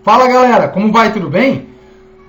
Fala galera, como vai? Tudo bem?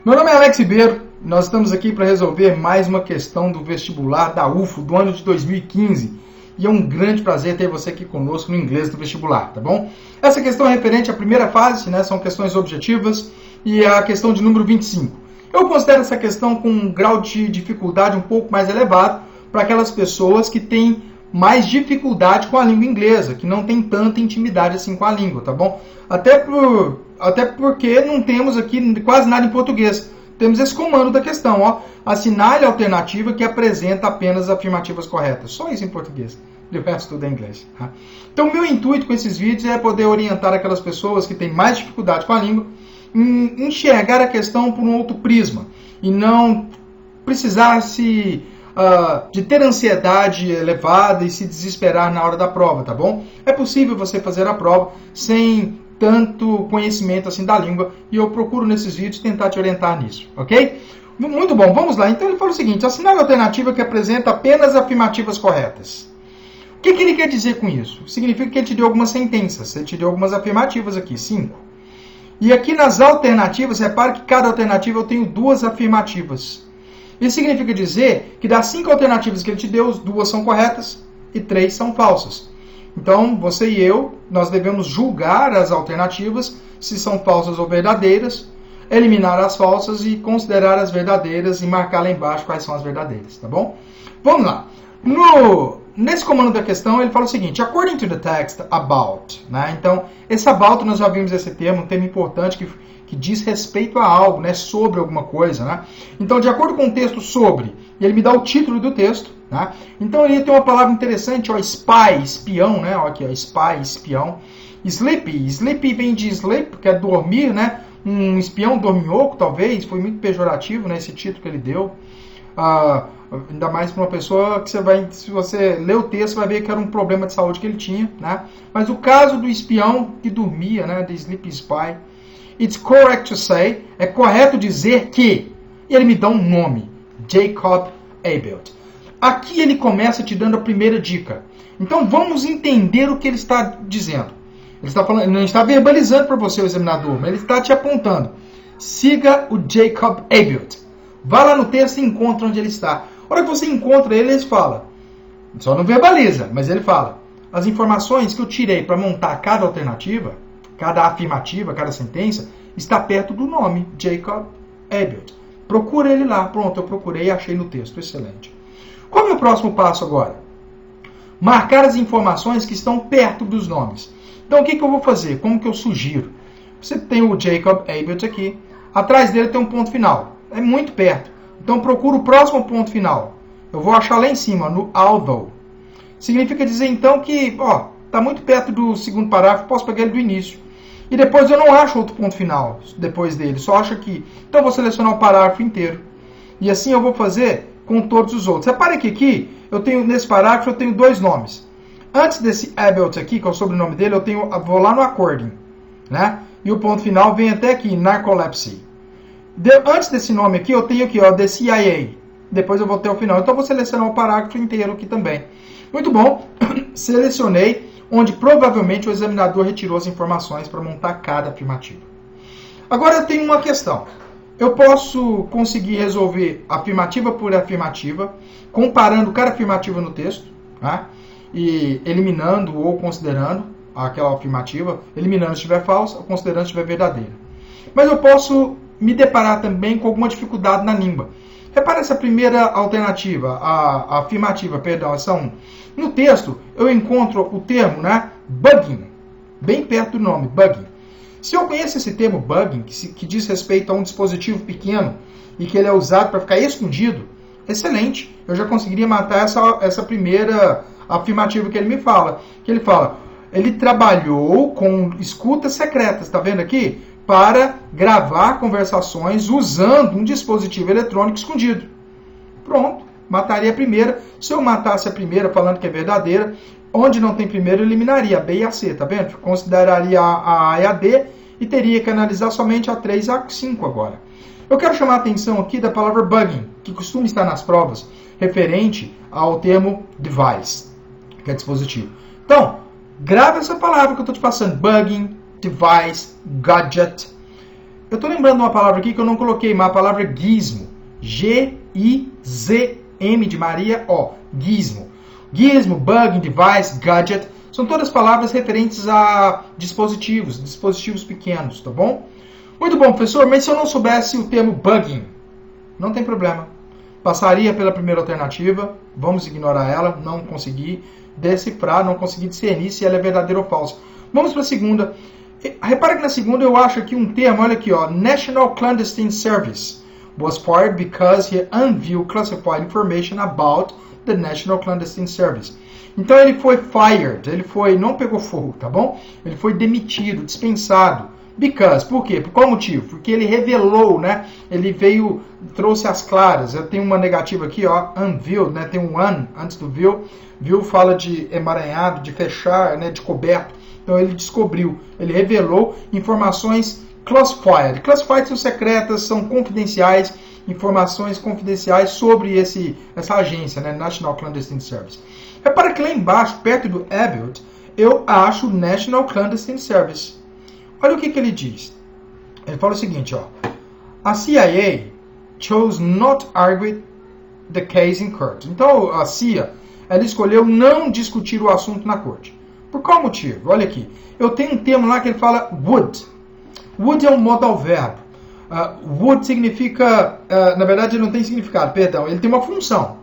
Meu nome é Alex Ribeiro, nós estamos aqui para resolver mais uma questão do vestibular da UFO do ano de 2015 e é um grande prazer ter você aqui conosco no inglês do vestibular, tá bom? Essa questão é referente à primeira fase, né? São questões objetivas e a questão de número 25. Eu considero essa questão com um grau de dificuldade um pouco mais elevado para aquelas pessoas que têm mais dificuldade com a língua inglesa, que não tem tanta intimidade assim com a língua, tá bom? Até porque não temos aqui quase nada em português. Temos esse comando da questão, ó. Assinale a alternativa que apresenta apenas afirmativas corretas. Só isso em português. O resto tudo é inglês. Tá? Então, meu intuito com esses vídeos é poder orientar aquelas pessoas que têm mais dificuldade com a língua em enxergar a questão por um outro prisma e não precisar de ter ansiedade elevada e se desesperar na hora da prova, tá bom? É possível você fazer a prova sem tanto conhecimento assim da língua e eu procuro nesses vídeos tentar te orientar nisso, ok? Muito bom, vamos lá. Então ele fala o seguinte: assinale a alternativa que apresenta apenas afirmativas corretas. O que ele quer dizer com isso? Significa que ele te deu algumas sentenças, ele te deu algumas afirmativas aqui, 5. E aqui nas alternativas, repare que cada alternativa eu tenho 2 afirmativas. Isso significa dizer que das 5 alternativas que ele te deu, 2 são corretas e 3 são falsas. Então, você e eu, nós devemos julgar as alternativas, se são falsas ou verdadeiras, eliminar as falsas e considerar as verdadeiras e marcar lá embaixo quais são as verdadeiras, tá bom? Vamos lá. Nesse comando da questão, ele fala o seguinte: according to the text, about. Né? Então, esse about, nós já vimos esse termo, um termo importante que diz respeito a algo, né? Sobre alguma coisa. Né? Então, de acordo com o texto sobre, ele me dá o título do texto. Né? Então, ele tem uma palavra interessante, ó, spy, espião, né? Ó, aqui, ó, spy, espião. Sleepy, sleepy vem de sleep, que é dormir, né? Um espião dorminhoco, talvez, foi muito pejorativo, né? Esse título que ele deu. Ainda mais para uma pessoa que se você ler o texto, vai ver que era um problema de saúde que ele tinha, né? Mas o caso do espião que dormia, né? The sleepy spy. It's correct to say, é correto dizer que, e ele me dá um nome, Jacob Abelt. Aqui ele começa te dando a primeira dica. Então vamos entender o que ele está dizendo. Ele está falando, ele não está verbalizando para você o examinador, mas ele está te apontando. Siga o Jacob Abelt. Vá lá no texto e encontra onde ele está. A hora que você encontra ele, ele fala. Só não verbaliza, mas ele fala. As informações que eu tirei para montar cada alternativa, cada afirmativa, cada sentença, está perto do nome, Jacob Abelt. Procura ele lá. Pronto, eu procurei e achei no texto. Excelente. Qual é o próximo passo agora? Marcar as informações que estão perto dos nomes. Então, o que eu vou fazer? Como que eu sugiro? Você tem o Jacob Abelt aqui. Atrás dele tem um ponto final. É muito perto. Então, procura o próximo ponto final. Eu vou achar lá em cima, no although. Significa dizer, então, que está muito perto do segundo parágrafo. Posso pegar ele do início. E depois eu não acho outro ponto final depois dele. Só acho aqui. Então, eu vou selecionar o parágrafo inteiro. E assim eu vou fazer com todos os outros. Repare que aqui, nesse parágrafo, eu tenho 2 nomes. Antes desse Abelt aqui, que é o sobrenome dele, vou lá no according. Né? E o ponto final vem até aqui, narcolepsy. Antes desse nome aqui, eu tenho aqui, ó, the CIA. Depois eu vou ter o final. Então, eu vou selecionar o parágrafo inteiro aqui também. Muito bom. Selecionei onde provavelmente o examinador retirou as informações para montar cada afirmativa. Agora, eu tenho uma questão. Eu posso conseguir resolver afirmativa por afirmativa, comparando cada afirmativa no texto, né? E eliminando ou considerando aquela afirmativa, eliminando se estiver falsa, ou considerando se estiver verdadeira. Mas eu posso me deparar também com alguma dificuldade na língua. Repara essa primeira alternativa, a afirmativa, perdão, essa 1. No texto, eu encontro o termo, né, bugging, bem perto do nome, bugging. Se eu conheço esse termo bugging, que diz respeito a um dispositivo pequeno e que ele é usado para ficar escondido, excelente. Eu já conseguiria matar essa primeira afirmativa que ele me fala. Que ele fala, ele trabalhou com escutas secretas, está vendo aqui? Para gravar conversações usando um dispositivo eletrônico escondido. Pronto, mataria a primeira. Se eu matasse a primeira falando que é verdadeira, onde não tem primeiro, eu eliminaria a B e a C, tá vendo? Consideraria a A e a D e teria que analisar somente a 3 e a 5 agora. Eu quero chamar a atenção aqui da palavra bugging, que costuma estar nas provas, referente ao termo device, que é dispositivo. Então, grava essa palavra que eu estou te passando, bugging, device, gadget. Eu estou lembrando de uma palavra aqui que eu não coloquei, mas a palavra gizmo. G-I-Z-M de Maria, O. Gizmo. Gizmo, bug, device, gadget, são todas palavras referentes a dispositivos pequenos, tá bom? Muito bom, professor, mas se eu não soubesse o termo bugging, não tem problema. Passaria pela primeira alternativa, vamos ignorar ela, não consegui decifrar, não consegui discernir se ela é verdadeira ou falsa. Vamos para a segunda. Repara que na segunda eu acho aqui um termo, olha aqui, ó, National Clandestine Service was fired because he unveiled classified information about the National Clandestine Service. Então ele foi fired, ele foi, não pegou fogo, tá bom? Ele foi demitido, dispensado. Because, por quê? Por qual motivo? Porque ele revelou, né? Ele veio, trouxe as claras. Eu tenho uma negativa aqui, ó, unveiled, né? Tem um an antes do veil. Veil fala de emaranhado, de fechar, né? De coberto. Então ele descobriu, ele revelou informações classified. Classified são secretas, são confidenciais, informações confidenciais sobre essa agência, né? National Clandestine Service. Repara que lá embaixo, perto do Abbott, eu acho National Clandestine Service. Olha o que ele diz. Ele fala o seguinte, ó. A CIA chose not argue the case in court. Então a CIA, ela escolheu não discutir o assunto na corte. Por qual motivo? Olha aqui. Eu tenho um termo lá que ele fala would. Would é um modal verbo. Would significa, na verdade ele não tem significado, perdão, ele tem uma função.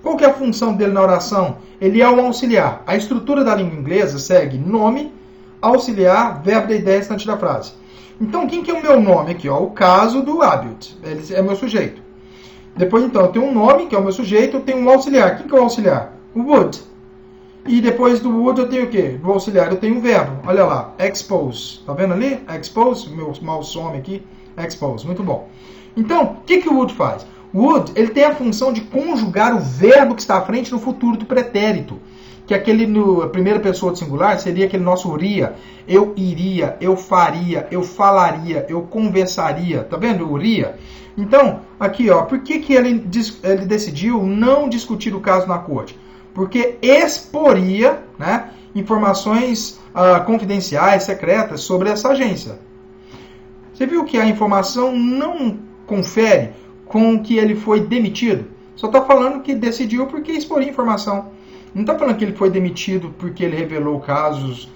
Qual que é a função dele na oração? Ele é um auxiliar. A estrutura da língua inglesa segue nome, auxiliar, verbo da ideia, restante da frase. Então, quem que é o meu nome aqui? Ó? O caso do Abbott. Ele é meu sujeito. Depois, então, eu tenho um nome, que é o meu sujeito, eu tenho um auxiliar. Quem que é o auxiliar? O would. E depois do would eu tenho o quê? Do auxiliar eu tenho um verbo. Olha lá, expose. Tá vendo ali? Expose, meu mal some aqui. Expose, muito bom. Então, o que o would faz? Would, ele tem a função de conjugar o verbo que está à frente no futuro do pretérito. Que aquele no primeira pessoa do singular seria aquele nosso iria. Eu iria, eu faria, eu falaria, eu conversaria. Tá vendo o iria? Então, aqui, ó, por que ele decidiu não discutir o caso na corte? Porque exporia, né, informações confidenciais, secretas sobre essa agência. Você viu que a informação não confere com que ele foi demitido? Só está falando que decidiu porque exporia informação. Não está falando que ele foi demitido porque ele revelou casos,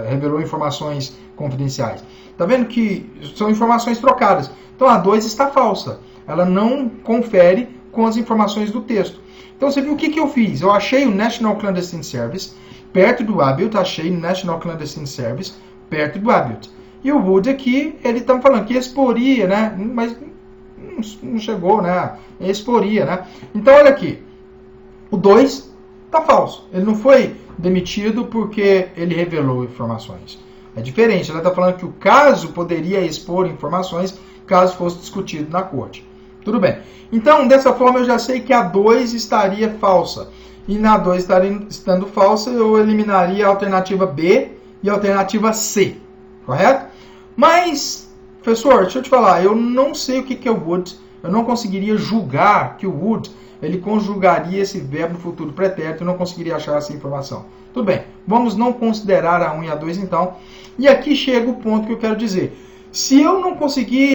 revelou informações confidenciais. Está vendo que são informações trocadas. Então a 2 está falsa. Ela não confere com as informações do texto. Então você viu o que eu fiz? Eu achei o National Clandestine Service perto do Abbott, achei o National Clandestine Service perto do Abbott. E o would aqui, ele está falando que exporia, né? Mas não chegou, né? Exporia, né? Então olha aqui. O 2 está falso. Ele não foi demitido porque ele revelou informações. É diferente. Ela está falando que o caso poderia expor informações caso fosse discutido na corte. Tudo bem. Então, dessa forma, eu já sei que a 2 estaria falsa. E na 2 estando falsa, eu eliminaria a alternativa B e a alternativa C. Correto? Mas, professor, deixa eu te falar. Eu não sei o que é o would. Eu não conseguiria julgar que o would ele conjugaria esse verbo no futuro pretérito. Eu não conseguiria achar essa informação. Tudo bem. Vamos não considerar a 1 e a 2, então. E aqui chega o ponto que eu quero dizer. Se eu não conseguir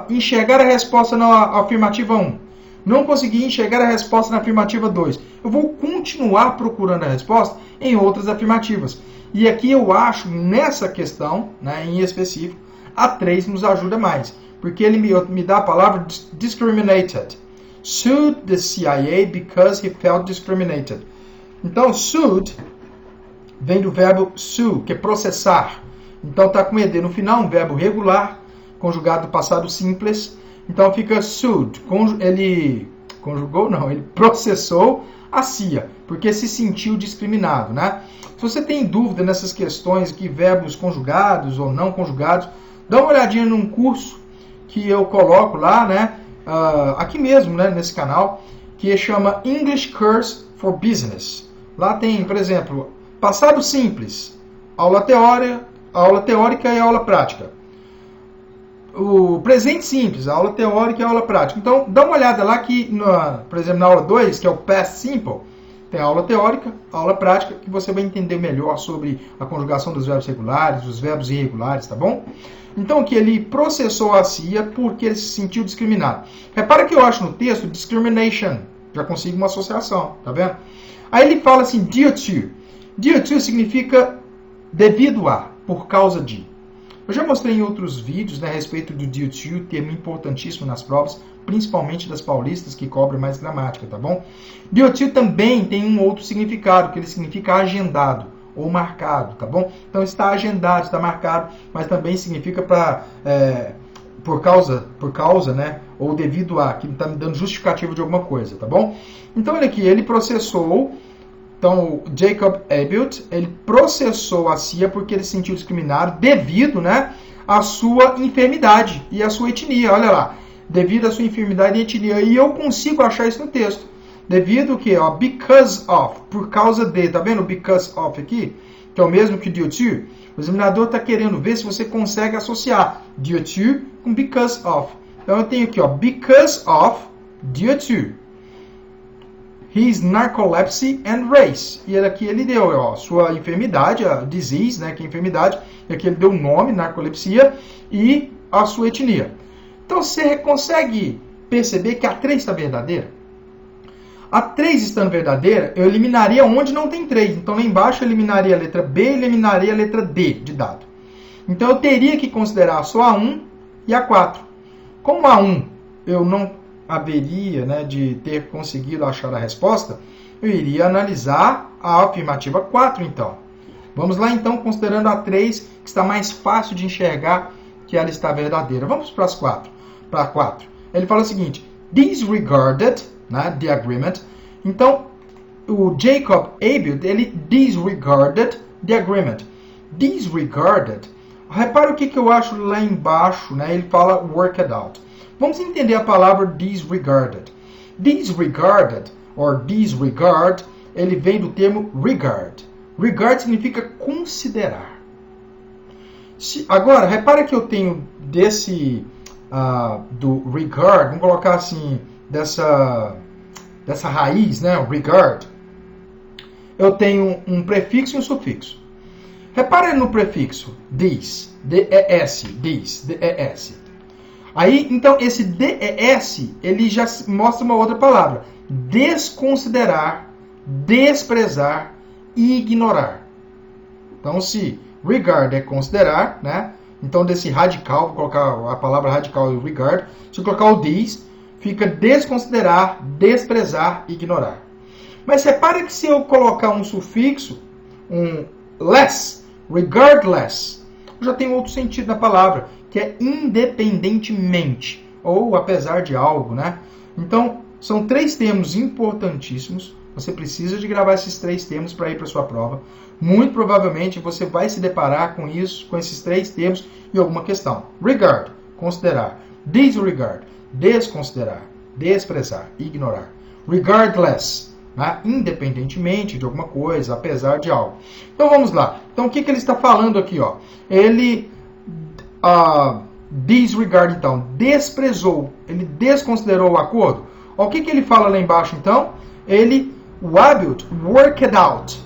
enxergar a resposta na afirmativa 1, não conseguir enxergar a resposta na afirmativa 2, eu vou continuar procurando a resposta em outras afirmativas. E aqui eu acho, nessa questão, né, em específico, a 3 nos ajuda mais. Porque ele me dá a palavra discriminated. Sued the CIA because he felt discriminated. Então, sued vem do verbo sue, que é processar. Então, está com ED no final, um verbo regular, conjugado do passado simples. Então, fica sued. Ele conjugou? Não, ele processou a CIA, porque se sentiu discriminado, né? Se você tem dúvida nessas questões que verbos conjugados ou não conjugados, dá uma olhadinha num curso que eu coloco lá, né? Aqui mesmo, né? Nesse canal, que chama English Course for Business. Lá tem, por exemplo, passado simples, aula teórica e aula prática. O presente simples, a aula teórica e a aula prática. Então, dá uma olhada lá que, por exemplo, na aula 2, que é o Past Simple, tem a aula teórica, a aula prática, que você vai entender melhor sobre a conjugação dos verbos regulares, os verbos irregulares, tá bom? Então, que ele processou a CIA porque ele se sentiu discriminado. Repara que eu acho no texto discrimination. Já consigo uma associação, tá vendo? Aí ele fala assim, due to. Due to significa devido a, por causa de. Eu já mostrei em outros vídeos, né, a respeito do due to, termo importantíssimo nas provas, principalmente das paulistas, que cobram mais gramática, tá bom? Due to também tem um outro significado, que ele significa agendado ou marcado, tá bom? Então está agendado, está marcado, mas também significa por causa, né? Ou devido a, que está me dando justificativo de alguma coisa, tá bom? Então olha aqui, ele processou, então o Jacob Abelt, ele processou a CIA porque ele se sentiu discriminado devido, né, à sua enfermidade e à sua etnia, olha lá, devido à sua enfermidade e etnia, e eu consigo achar isso no texto. Devido que, ó, because of, por causa de, tá vendo o because of aqui? Que é o mesmo que due to. O examinador está querendo ver se você consegue associar due to com because of. Então eu tenho aqui, ó, because of, due to his narcolepsy and race. E aqui ele deu, ó, sua enfermidade, a disease, né, que é enfermidade, e aqui ele deu o nome, narcolepsia, e a sua etnia. Então você consegue perceber que a 3 está verdadeira? A 3 estando verdadeira, eu eliminaria onde não tem 3. Então, lá embaixo eu eliminaria a letra B e eliminaria a letra D de dado. Então, eu teria que considerar só a 1 e a 4. Como a 1 eu não haveria, né, de ter conseguido achar a resposta, eu iria analisar a afirmativa 4, então. Vamos lá, então, considerando a 3, que está mais fácil de enxergar que ela está verdadeira. Vamos para as 4. Para a 4. Ele fala o seguinte, disregarded, né, the agreement. Então, o Jacob Abelt, ele disregarded the agreement. Disregarded. Repara o que eu acho lá embaixo, né? Ele fala worked out. Vamos entender a palavra disregarded. Disregarded, or disregard, ele vem do termo regard. Regard significa considerar. Agora, repara que eu tenho desse, do regard, vamos colocar assim, dessa raiz, né, regard, eu tenho um prefixo e um sufixo. Repare no prefixo, des, D-E-S, des, D-E-S. Aí, então, esse D-E-S, ele já mostra uma outra palavra. Desconsiderar, desprezar e ignorar. Então, se regard é considerar, né, então desse radical, vou colocar a palavra radical regard, se eu colocar o des, fica desconsiderar, desprezar, ignorar. Mas repare que se eu colocar um sufixo, um less, regardless, eu já tenho outro sentido na palavra, que é independentemente, ou apesar de algo, né? Então, são 3 termos importantíssimos. Você precisa de gravar esses 3 termos para ir para a sua prova. Muito provavelmente você vai se deparar com isso, com esses 3 termos em alguma questão. Regard, considerar. Disregard, desconsiderar, desprezar, ignorar. Regardless, né? Independentemente de alguma coisa, apesar de algo. Então vamos lá. Então o que ele está falando aqui? Ó? Ele disregard, então, desprezou, ele desconsiderou o acordo. Ó, o que ele fala lá embaixo, então? O Abelt worked out.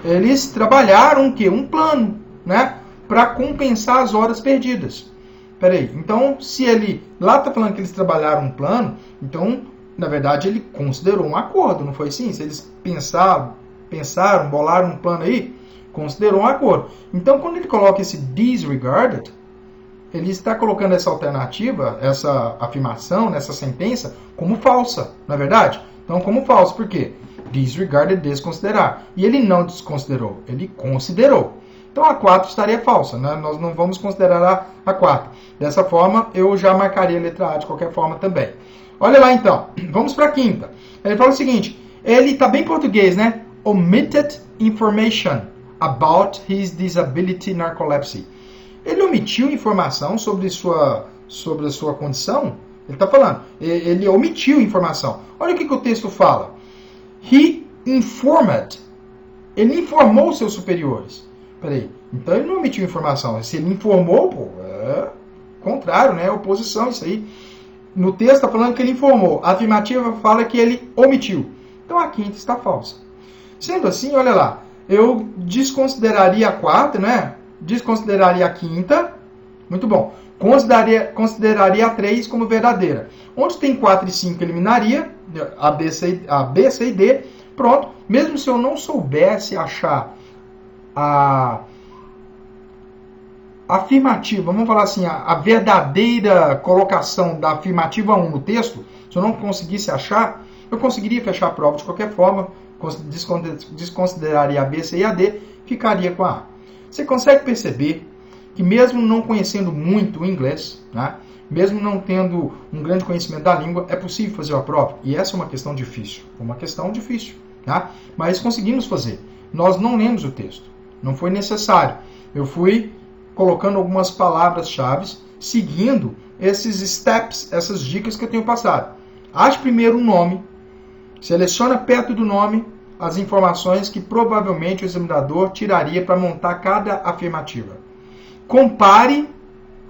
Eles trabalharam o quê? Um plano, né? Para compensar as horas perdidas. Peraí, então se ele lá está falando que eles trabalharam um plano, então na verdade ele considerou um acordo, não foi assim? Se eles pensaram, bolaram um plano aí, considerou um acordo. Então quando ele coloca esse disregarded, ele está colocando essa alternativa, essa afirmação, nessa sentença, como falsa, na verdade? Então como falsa, por quê? Disregarded, desconsiderar. E ele não desconsiderou, ele considerou. Então a 4 estaria falsa, né? Nós não vamos considerar a 4. Dessa forma, eu já marcaria a letra A de qualquer forma também. Olha lá então, vamos para a 5ª. Ele fala o seguinte, ele está bem português, né? Omitted information about his disability narcolepsy. Ele omitiu informação sobre a sua condição? Ele está falando, ele omitiu informação. Olha o que o texto fala. He informed. Ele informou seus superiores. Peraí, então ele não omitiu informação. Se ele informou, pô, é contrário, né? É oposição isso aí. No texto está falando que ele informou. A afirmativa fala que ele omitiu. Então a 5ª está falsa. Sendo assim, olha lá. Eu desconsideraria a 4, né? Desconsideraria a 5ª Muito bom. Consideraria a 3 como verdadeira. Onde tem 4 e 5, eliminaria a B, C e D. Pronto. Mesmo se eu não soubesse achar a afirmativa, vamos falar assim, a verdadeira colocação da afirmativa 1 no texto, se eu não conseguisse achar, eu conseguiria fechar a prova de qualquer forma, desconsideraria a B, C e a D, ficaria com a A. Você consegue perceber que mesmo não conhecendo muito o inglês, né, mesmo não tendo um grande conhecimento da língua, é possível fazer a prova? E essa é uma questão difícil. Tá? Mas conseguimos fazer. Nós não lemos o texto. Não foi necessário. Eu fui colocando algumas palavras-chave, seguindo esses steps, essas dicas que eu tenho passado. Ache primeiro um nome, seleciona perto do nome as informações que provavelmente o examinador tiraria para montar cada afirmativa. Compare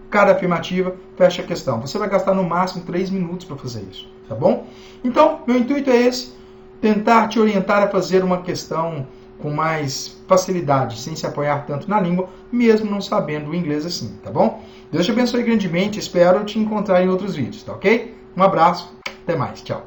cada afirmativa, fecha a questão. Você vai gastar no máximo 3 minutos para fazer isso, tá bom? Então, meu intuito é esse, tentar te orientar a fazer uma questão com mais facilidade, sem se apoiar tanto na língua, mesmo não sabendo o inglês assim, tá bom? Deus te abençoe grandemente, espero te encontrar em outros vídeos, tá ok? Um abraço, até mais, tchau.